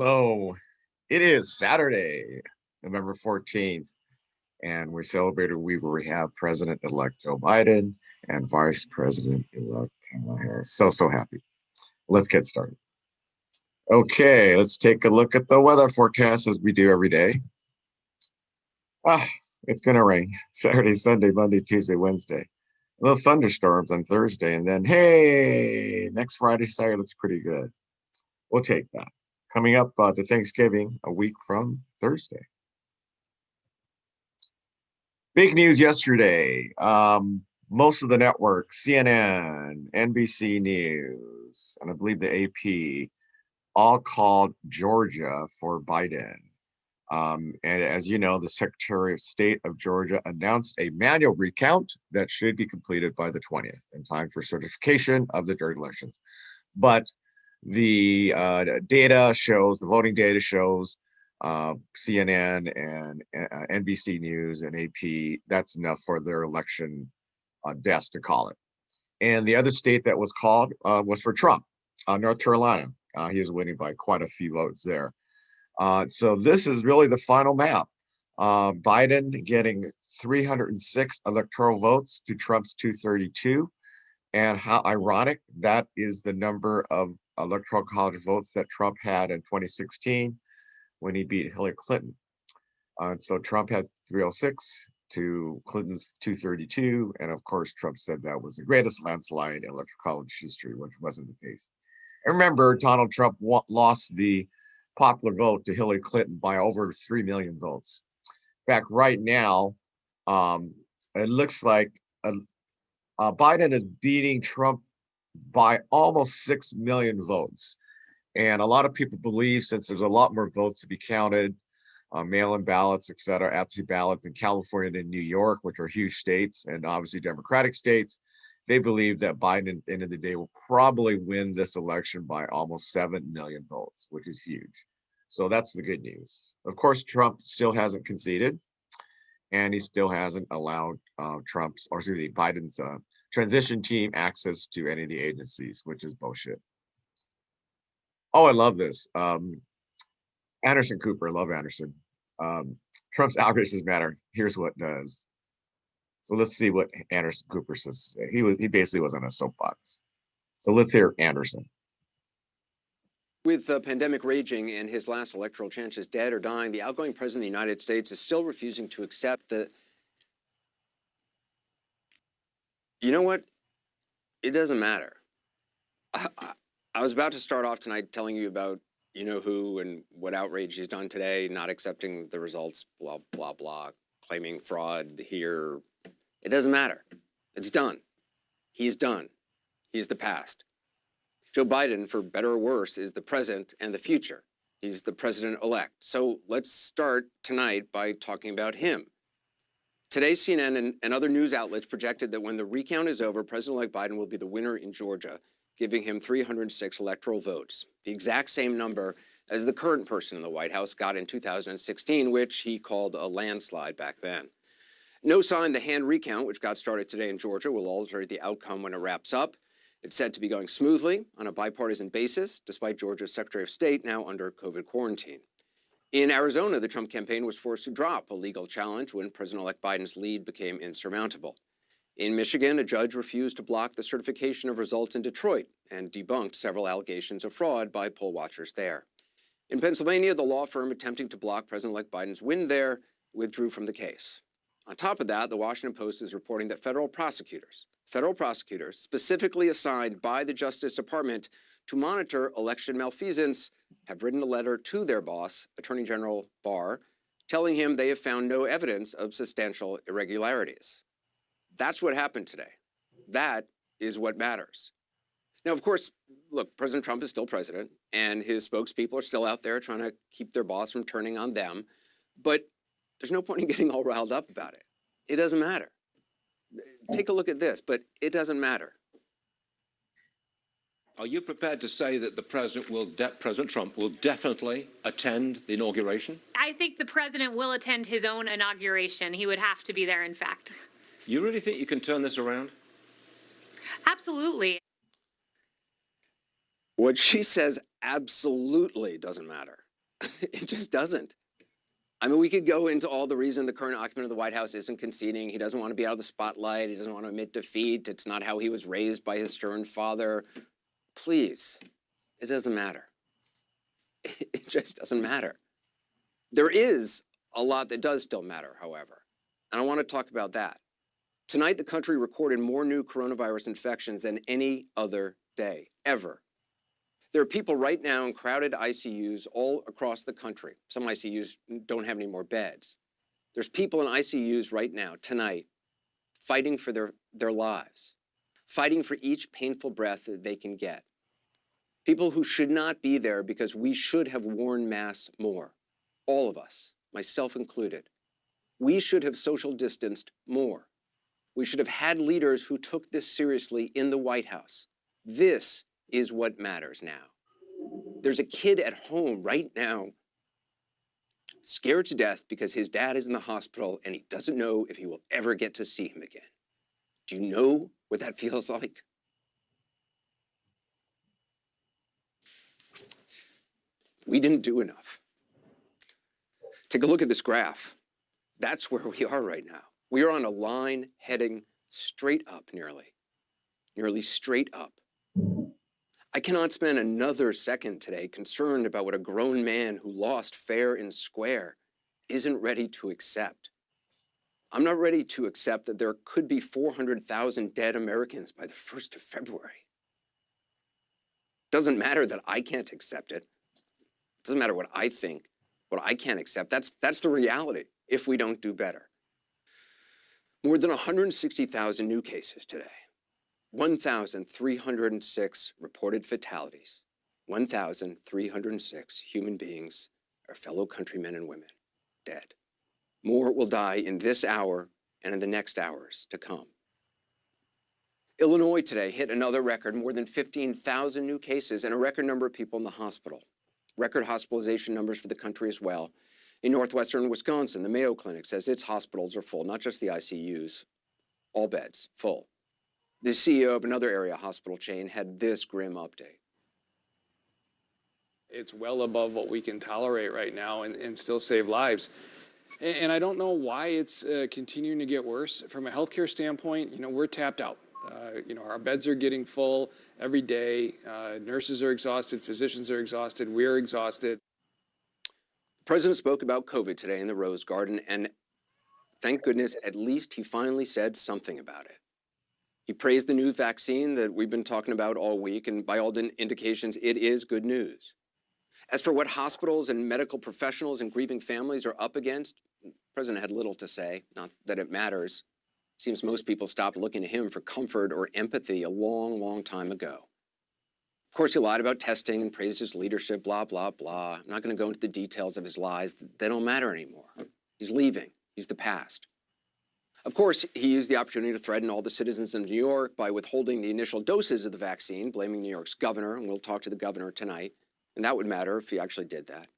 Hello. It is Saturday, November 14th, and we celebrated we have President-elect Joe Biden and Vice President-elect Kamala Harris. So happy. Let's get started. Okay, let's take a look at the weather forecast as we do every day. Ah, it's going to rain Saturday, Sunday, Monday, Tuesday, Wednesday. Little thunderstorms on Thursday, and then, hey, next Friday, Saturday looks pretty good. We'll take that. Coming up to Thanksgiving, a week from Thursday. Big news yesterday. Most of the networks, CNN, NBC News, and I believe the AP, all called Georgia for Biden. And as you know, the Secretary of State of Georgia announced a manual recount that should be completed by the 20th in time for certification of the Georgia elections. But the data shows, the voting data shows, CNN and NBC News and AP, that's enough for their election desk to call it. And the other state that was called was for Trump, North Carolina. He is winning by quite a few votes there. So this is really the final map. Biden getting 306 electoral votes to Trump's 232. And how ironic, that is the number of electoral college votes that Trump had in 2016 when he beat Hillary Clinton. So Trump had 306 to Clinton's 232. And of course, Trump said that was the greatest landslide in electoral college history, which wasn't the case. And remember, Donald Trump lost the popular vote to Hillary Clinton by over 3 million votes. In fact, right now, it looks like Biden is beating Trump by almost 6 million votes. And a lot of people believe, since there's a lot more votes to be counted, mail-in ballots, et cetera, absentee ballots in California and New York, which are huge states and obviously Democratic states, they believe that Biden, at the end of the day, will probably win this election by almost 7 million votes, which is huge. So that's the good news. Of course, Trump still hasn't conceded, and he still hasn't allowed Biden's transition team access to any of the agencies, which is bullshit. Oh, I love this. Anderson Cooper, I love Anderson. Trump's algorithms matter. Here's what does. So let's see what Anderson Cooper says. He basically was on a soapbox. So let's hear Anderson. With the pandemic raging and his last electoral chances dead or dying, the outgoing president of the United States is still refusing to accept the... You know what? It doesn't matter. I was about to start off tonight telling you about you-know-who and what outrage he's done today, not accepting the results, blah, blah, blah, claiming fraud here. It doesn't matter. It's done. He's done. He's the past. Joe Biden, for better or worse, is the present and the future. He's the president-elect. So let's start tonight by talking about him. Today, CNN and other news outlets projected that when the recount is over, President-elect Biden will be the winner in Georgia, giving him 306 electoral votes, the exact same number as the current person in the White House got in 2016, which he called a landslide back then. No sign the hand recount, which got started today in Georgia, will alter the outcome when it wraps up. It's said to be going smoothly on a bipartisan basis, despite Georgia's Secretary of State now under COVID quarantine. In Arizona, the Trump campaign was forced to drop a legal challenge when President-elect Biden's lead became insurmountable. In Michigan, a judge refused to block the certification of results in Detroit and debunked several allegations of fraud by poll watchers there. In Pennsylvania, the law firm attempting to block President-elect Biden's win there withdrew from the case. On top of that, the Washington Post is reporting that federal prosecutors specifically assigned by the Justice Department to monitor election malfeasance have written a letter to their boss, Attorney General Barr, telling him they have found no evidence of substantial irregularities. That's what happened today. That is what matters. Now, of course, look, President Trump is still president, and his spokespeople are still out there trying to keep their boss from turning on them. But there's no point in getting all riled up about it. It doesn't matter. Take a look at this, but it doesn't matter. Are you prepared to say that President Trump will definitely attend the inauguration? I think the president will attend his own inauguration. He would have to be there, in fact. You really think you can turn this around? Absolutely. What she says absolutely doesn't matter. It just doesn't. I mean, we could go into all the reason the current occupant of the White House isn't conceding. He doesn't want to be out of the spotlight. He doesn't want to admit defeat. It's not how he was raised by his stern father. Please, it doesn't matter. It just doesn't matter. There is a lot that does still matter, however, and I want to talk about that. Tonight, the country recorded more new coronavirus infections than any other day, ever. There are people right now in crowded ICUs all across the country. Some ICUs don't have any more beds. There's people in ICUs right now, tonight, fighting for their lives, fighting for each painful breath that they can get. People who should not be there because we should have worn masks more. All of us, myself included. We should have social distanced more. We should have had leaders who took this seriously in the White House. This is what matters now. There's a kid at home right now, scared to death because his dad is in the hospital and he doesn't know if he will ever get to see him again. Do you know what that feels like? We didn't do enough. Take a look at this graph. That's where we are right now. We are on a line heading straight up, nearly straight up. I cannot spend another second today concerned about what a grown man who lost fair and square isn't ready to accept. I'm not ready to accept that there could be 400,000 dead Americans by the 1st of February. Doesn't matter that I can't accept it. Doesn't matter what I think, what I can't accept. That's the reality if we don't do better. More than 160,000 new cases today. 1,306 reported fatalities. 1,306 human beings, our fellow countrymen and women, dead. More will die in this hour and in the next hours to come. Illinois today hit another record, more than 15,000 new cases and a record number of people in the hospital. Record hospitalization numbers for the country as well. In northwestern Wisconsin, the Mayo Clinic says its hospitals are full, not just the ICUs, all beds full. The CEO of another area hospital chain had this grim update. It's well above what we can tolerate right now and still save lives. And I don't know why it's continuing to get worse. From a healthcare standpoint, we're tapped out. Our beds are getting full every day. Nurses are exhausted, physicians are exhausted, we're exhausted. The president spoke about COVID today in the Rose Garden, and thank goodness, at least he finally said something about it. He praised the new vaccine that we've been talking about all week, and by all indications, it is good news. As for what hospitals and medical professionals and grieving families are up against, the president had little to say, not that it matters. Seems most people stopped looking to him for comfort or empathy a long, long time ago. Of course, he lied about testing and praised his leadership, blah, blah, blah. I'm not going to go into the details of his lies. They don't matter anymore. He's leaving. He's the past. Of course, he used the opportunity to threaten all the citizens of New York by withholding the initial doses of the vaccine, blaming New York's governor, and we'll talk to the governor tonight. And that would matter if he actually did that.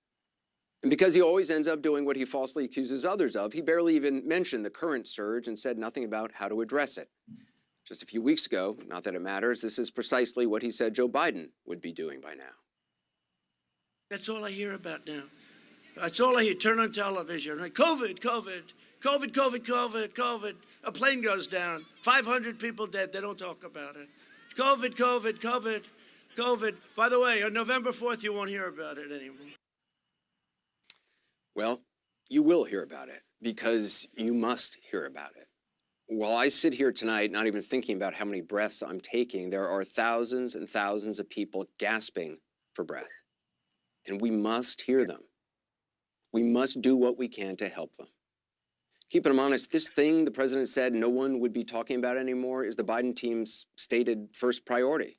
And because he always ends up doing what he falsely accuses others of, he barely even mentioned the current surge and said nothing about how to address it. Just a few weeks ago, not that it matters, this is precisely what he said Joe Biden would be doing by now. That's all I hear about now. That's all I hear. Turn on television. Right? COVID, COVID, COVID, COVID, COVID, COVID. A plane goes down. 500 people dead. They don't talk about it. COVID, COVID, COVID, COVID. By the way, on November 4th, you won't hear about it anymore. Well, you will hear about it because you must hear about it. While I sit here tonight, not even thinking about how many breaths I'm taking, there are thousands and thousands of people gasping for breath. And we must hear them. We must do what we can to help them. Keeping them honest, this thing the president said no one would be talking about anymore is the Biden team's stated first priority.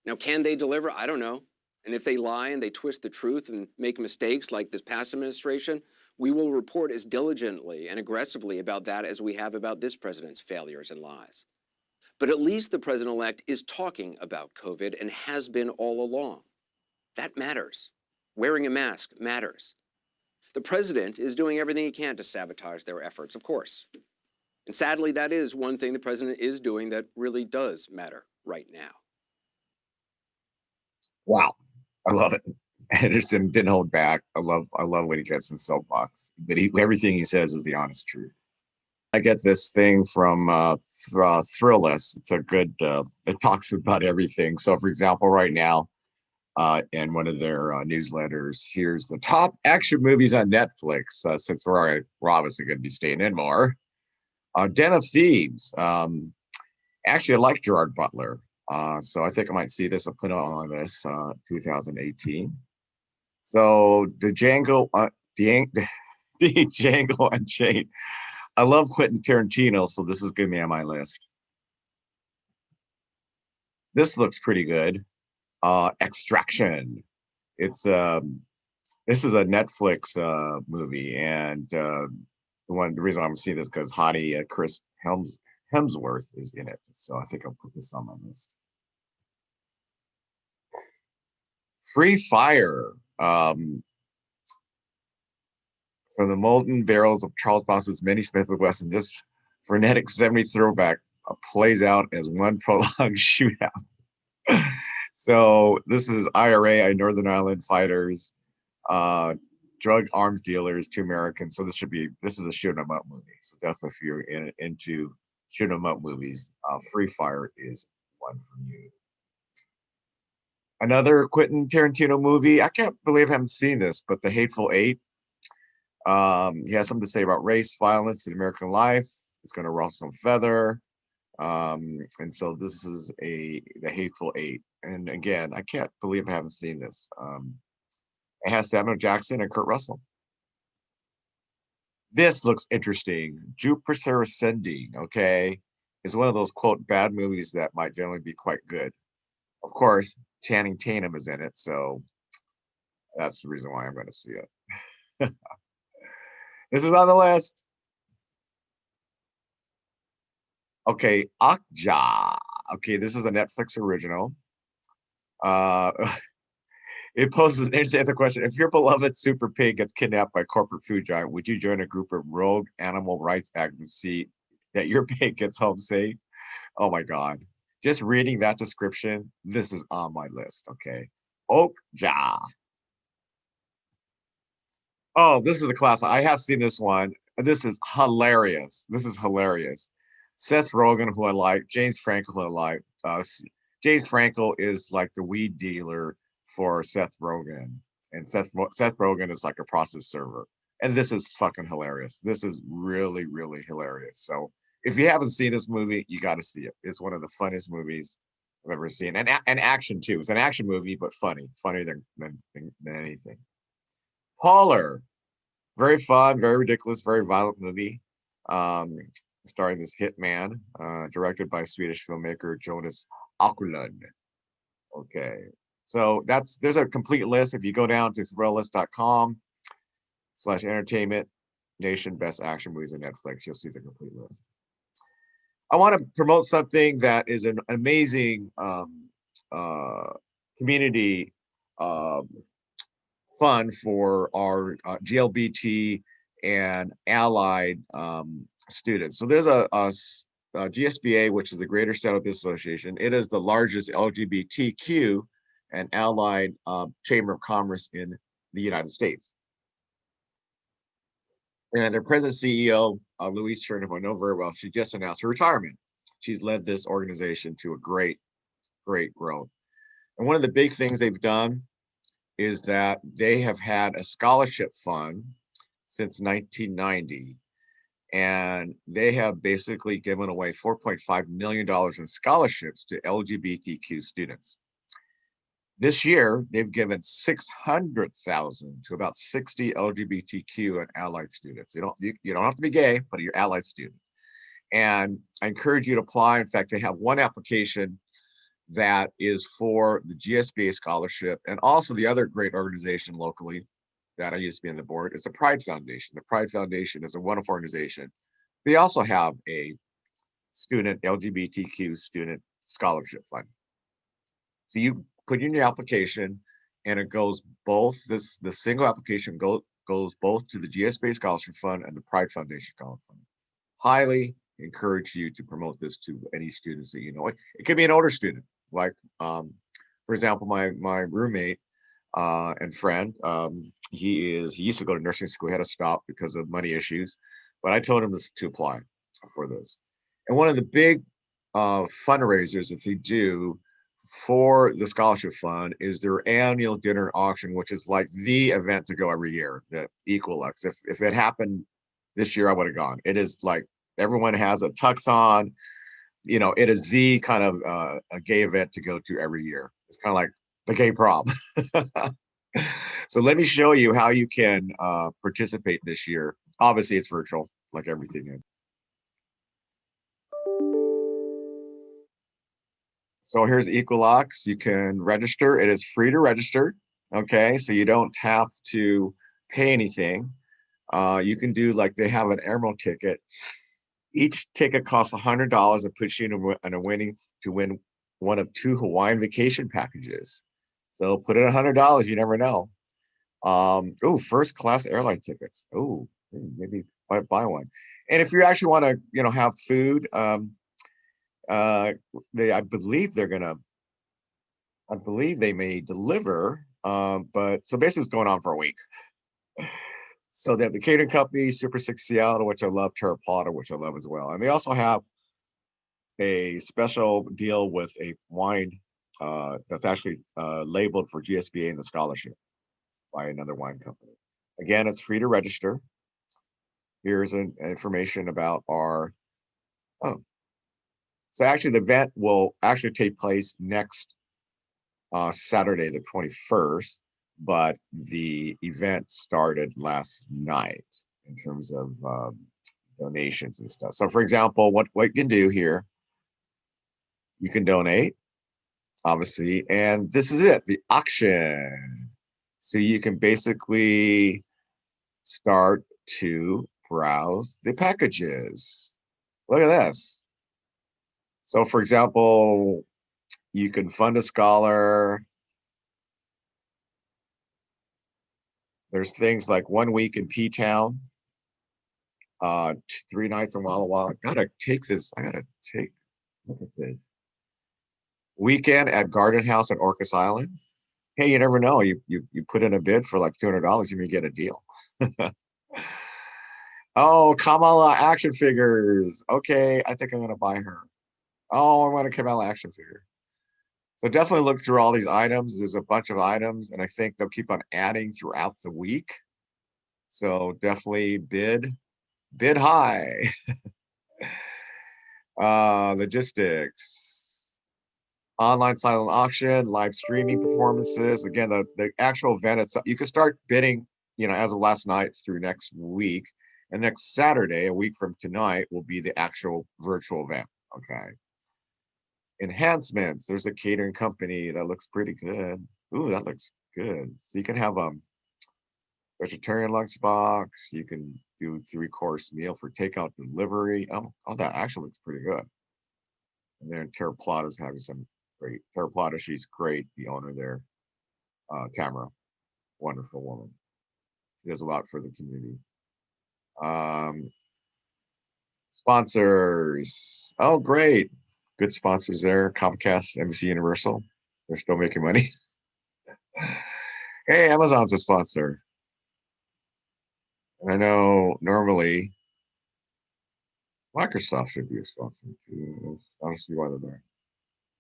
Now, can they deliver? I don't know. And if they lie and they twist the truth and make mistakes like this past administration, we will report as diligently and aggressively about that as we have about this president's failures and lies. But at least the president-elect is talking about COVID and has been all along. That matters. Wearing a mask matters. The president is doing everything he can to sabotage their efforts, of course. And sadly, that is one thing the president is doing that really does matter right now. Wow. I love it. Anderson didn't hold back. I love when he gets in soapbox, but everything he says is the honest truth. I get this thing from Thrillist. It's a good. It talks about everything. So, for example, right now, in one of their newsletters, here's the top action movies on Netflix. Since we're obviously going to be staying in more, Den of Thieves. Actually, I like Gerard Butler, so I think I might see this. I'll put it on this 2018. So the Django Unchained. I love Quentin Tarantino, so this is going to be on my list. This looks pretty good. Extraction. It's this is a Netflix movie, and the reason I'm seeing this because Hottie Chris Hemsworth is in it, so I think I'll put this on my list. Free Fire. From the molten barrels of Charles Bronson Mini Smith & Wesson, this frenetic 70s throwback plays out as one prolonged shootout. So this is IRA, Northern Ireland fighters, drug arms dealers, 2 Americans. So this is a shoot 'em up movie. So definitely if you're into shoot 'em up movies, Free Fire is one for you. Another Quentin Tarantino movie. I can't believe I haven't seen this, but The Hateful Eight. He has something to say about race, violence, and American life. It's going to rustle some feather. And so this is The Hateful Eight. And again, I can't believe I haven't seen this. It has Samuel Jackson and Kurt Russell. This looks interesting. Jupiter Ascending, okay, is one of those, quote, bad movies that might generally be quite good. Of course, Channing Tatum is in it, so that's the reason why I'm going to see it. This is on the list. Okay, Okja. Okay, this is a Netflix original. It poses an interesting question. If your beloved super pig gets kidnapped by corporate food giant, would you join a group of rogue animal rights activists to see that your pig gets home safe? Oh my God. Just reading that description, this is on my list, okay? Okja. Oh, this is a classic. I have seen this one. This is hilarious. Seth Rogen, who I like, James Franco, who I like. James Franco is like the weed dealer for Seth Rogen, and Seth Rogen is like a process server. And this is fucking hilarious. This is really, really hilarious. So if you haven't seen this movie, you got to see it. It's one of the funniest movies I've ever seen, and action too. It's an action movie, but funnier than anything. Pauler, very fun, very ridiculous, very violent movie, starring this hitman, directed by Swedish filmmaker Jonas Åkerlund. Okay, so there's a complete list. If you go down to thrillist.com/entertainment nation best action movies on Netflix, you'll see the complete list. I want to promote something that is an amazing community fund for our GLBT and allied students. So there's a GSBA, which is the Greater Seattle Business Association. It is the largest LGBTQ and allied chamber of commerce in the United States. And their present CEO, Louise Chernin, who I know very well, she just announced her retirement. She's led this organization to a great growth. And one of the big things they've done is that they have had a scholarship fund since 1990. And they have basically given away $4.5 million in scholarships to LGBTQ students. This year, they've given $600,000 to about 60 LGBTQ and allied students. You don't have to be gay, but you're allied students. And I encourage you to apply. In fact, they have one application that is for the GSBA scholarship, and also the other great organization locally that I used to be on the board is the Pride Foundation. The Pride Foundation is a wonderful organization. They also have a LGBTQ student scholarship fund. So you put in your application, and it goes both. The single application goes both to the GSBA Scholarship Fund and the Pride Foundation Scholarship Fund. Highly encourage you to promote this to any students that you know. It could be an older student, like for example, my roommate and friend. He used to go to nursing school. He had to stop because of money issues, but I told him to apply for this. And one of the big fundraisers that they do for the scholarship fund is their annual dinner auction, which is like the event to go every year. The Equalux. If it happened this year, I would have gone. It is like everyone has a tux on. It is the kind of a gay event to go to every year. It's kind of like the gay prom. So let me show you how you can participate this year. Obviously, it's virtual, like everything is. So here's Equalux. You can register. It is free to register. Okay, so you don't have to pay anything. You can do like they have an Emerald ticket. Each ticket costs $100 and puts you in a winning to win one of 2 Hawaiian vacation packages. So put in $100. You never know. Oh, first class airline tickets. Oh, maybe buy one. And if you actually want to, have food, I believe they may deliver. But so basically it's going on for a week. So they have the catering company, Super 6 Seattle, which I love, Terra Plata, which I love as well. And they also have a special deal with a wine that's actually labeled for GSBA and the scholarship by another wine company. Again, it's free to register. Here's information about so actually the event will actually take place next Saturday, the 21st, but the event started last night in terms of donations and stuff. So for example, what you can do here, you can donate, obviously, and this is it, the auction. So you can basically start to browse the packages. Look at this. So for example, you can fund a scholar. There's things like 1 week in P-Town, 3 nights in Walla Walla. I gotta take, look at this. Weekend at Garden House at Orcas Island. Hey, you never know. You put in a bid for like $200, you may get a deal. Oh, Kamala action figures. Okay, I think I'm gonna buy her. Oh, I want a Kamala action figure. So definitely look through all these items. There's a bunch of items, and I think they'll keep on adding throughout the week. So definitely bid high. Logistics. Online silent auction, live streaming performances. Again, the actual event itself, you can start bidding, as of last night through next week. And next Saturday, a week from tonight, will be the actual virtual event. Okay. Enhancements. There's a catering company that looks pretty good. Ooh, that looks good. So you can have vegetarian lunchbox. You can do 3-course meal for takeout delivery. Oh, that actually looks pretty good. And then Terra Plata's having some great. Terra Plata, she's great. The owner there, Tamara, wonderful woman. She does a lot for the community. Sponsors. Oh, great. Good sponsors there. Comcast, NBC Universal. They're still making money. Hey, Amazon's a sponsor. And I know normally Microsoft should be a sponsor too. I don't see why they're there.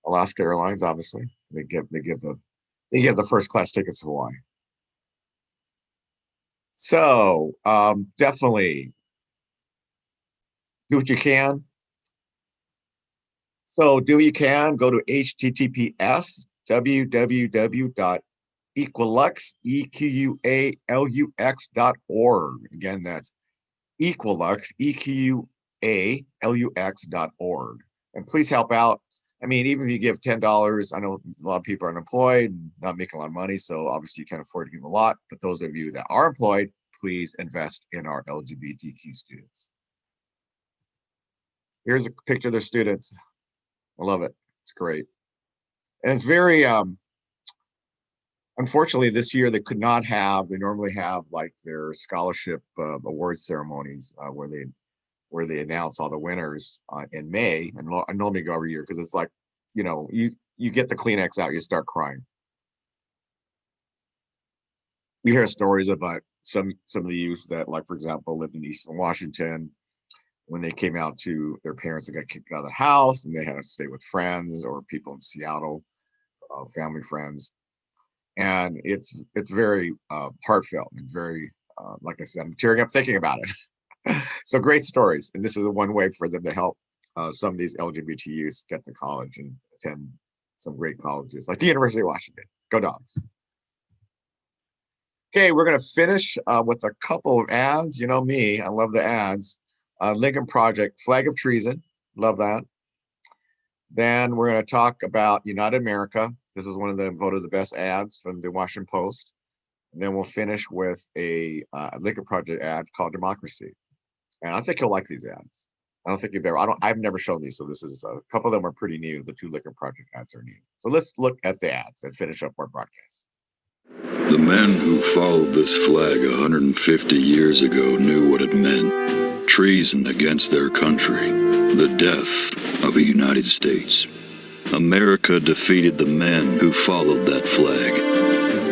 Alaska Airlines, obviously. They give the first class tickets to Hawaii. So definitely do what you can. So do what you can. Go to https://www.equalux.org. Again, that's Equalux, EQUALUX.org. And please help out. I mean, even if you give $10, I know a lot of people are unemployed, not making a lot of money, so obviously you can't afford to give a lot. But those of you that are employed, please invest in our LGBTQ students. Here's a picture of their students. I love it. It's great. And it's very, unfortunately, this year they could not have, they normally have like their scholarship award ceremonies where they announce all the winners in May. And I normally go every year because it's like, you get the Kleenex out, you start crying. you hear stories about some of the youth that, like, for example, lived in Eastern Washington. When they came out to their parents, they got kicked out of the house and they had to stay with friends or people in Seattle, family friends. And it's very heartfelt and very, like I said, I'm tearing up thinking about it. So great stories. And this is one way for them to help some of these LGBT youth get to college and attend some great colleges like the University of Washington. Go Dogs. Okay, we're going to finish with a couple of ads. You know me, I love the ads. Lincoln Project, Flag of Treason, love that. Then we're going to talk about United America. This is one of the voted the best ads from the Washington Post. And then we'll finish with a Lincoln Project ad called Democracy. And I think you'll like these ads. I don't think you've ever, I've never shown these. So this is a couple of them are pretty new. The 2 Lincoln Project ads are new. So let's look at the ads and finish up our broadcast. The men who followed this flag 150 years ago knew what it meant. Treason against their country. The death of the United States. America defeated the men who followed that flag.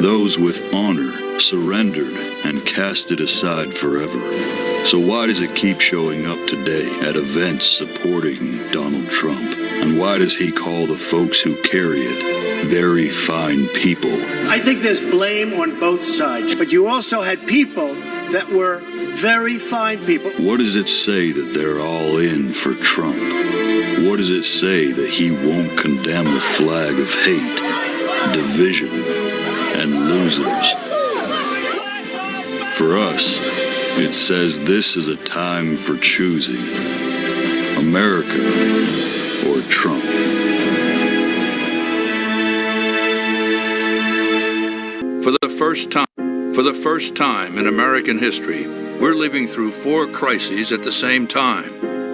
Those with honor surrendered and cast it aside forever. So why does it keep showing up today at events supporting Donald Trump? And why does he call the folks who carry it very fine people? I think there's blame on both sides, but you also had people that were very fine people. What does it say that they're all in for Trump? What does it say that he won't condemn a flag of hate, division, and losers? For us, it says this is a time for choosing America or Trump. For the first time in American history, we're living through 4 crises at the same time.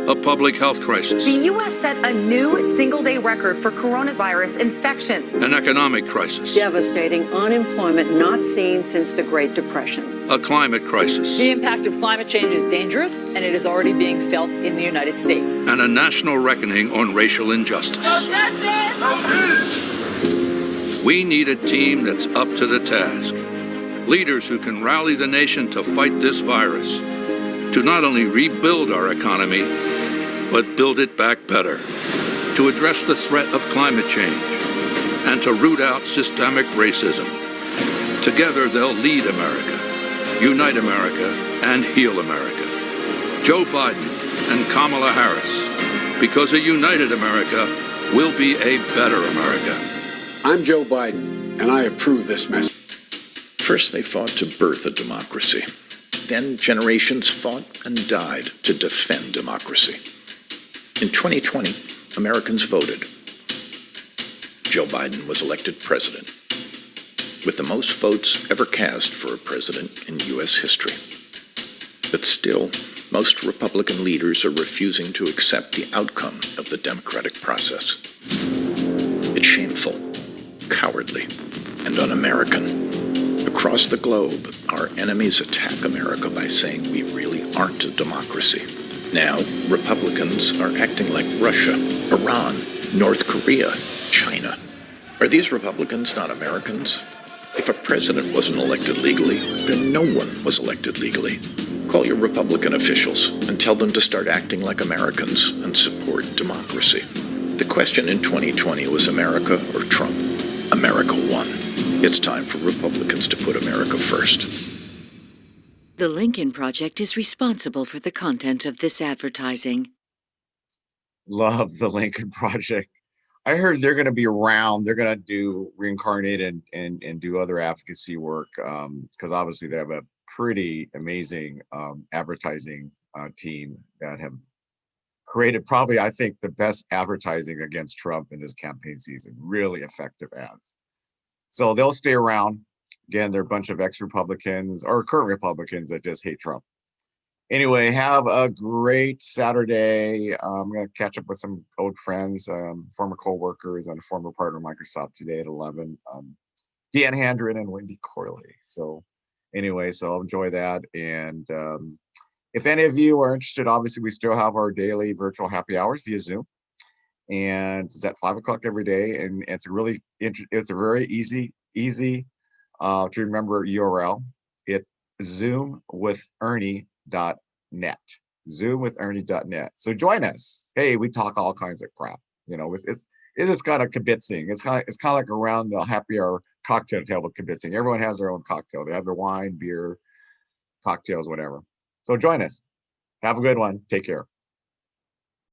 A public health crisis. The U.S. set a new single-day record for coronavirus infections. An economic crisis. Devastating unemployment not seen since the Great Depression. A climate crisis. The impact of climate change is dangerous, and it is already being felt in the United States. And a national reckoning on racial injustice. We need a team that's up to the task. Leaders who can rally the nation to fight this virus. To not only rebuild our economy, but build it back better. To address the threat of climate change. And to root out systemic racism. Together they'll lead America, unite America, and heal America. Joe Biden and Kamala Harris. Because a united America will be a better America. I'm Joe Biden, and I approve this message. First, they fought to birth a democracy. Then generations fought and died to defend democracy. In 2020, Americans voted. Joe Biden was elected president, with the most votes ever cast for a president in U.S. history. But still, most Republican leaders are refusing to accept the outcome of the democratic process. It's shameful, cowardly, and un-American. Across the globe, our enemies attack America by saying we really aren't a democracy. Now, Republicans are acting like Russia, Iran, North Korea, China. Are these Republicans not Americans? If a president wasn't elected legally, then no one was elected legally. Call your Republican officials and tell them to start acting like Americans and support democracy. The question in 2020 was America or Trump. America won. It's time for Republicans to put America first. The Lincoln Project is responsible for the content of this advertising. Love the Lincoln Project. I heard they're going to be around. They're going to do reincarnate and do other advocacy work because obviously they have a pretty amazing advertising team that have created probably, I think, the best advertising against Trump in this campaign season. Really effective ads. So they'll stay around. Again, they're a bunch of ex-Republicans or current Republicans that just hate Trump. Anyway, have a great Saturday. I'm going to catch up with some old friends, former co-workers, and a former partner of Microsoft today at 11. Dan Handren and Wendy Corley. So anyway, so I'll enjoy that. And if any of you are interested, obviously we still have our daily virtual happy hours via Zoom. And it's at 5 o'clock every day. And it's a very easy To remember URL, it's zoomwithernie.net. Zoomwithernie.net. So join us. Hey, we talk all kinds of crap. You know, it is kind of kibitzing. It's kind of like around the happy hour cocktail table kibitzing. Everyone has their own cocktail. They have their wine, beer, cocktails, whatever. So join us. Have a good one. Take care.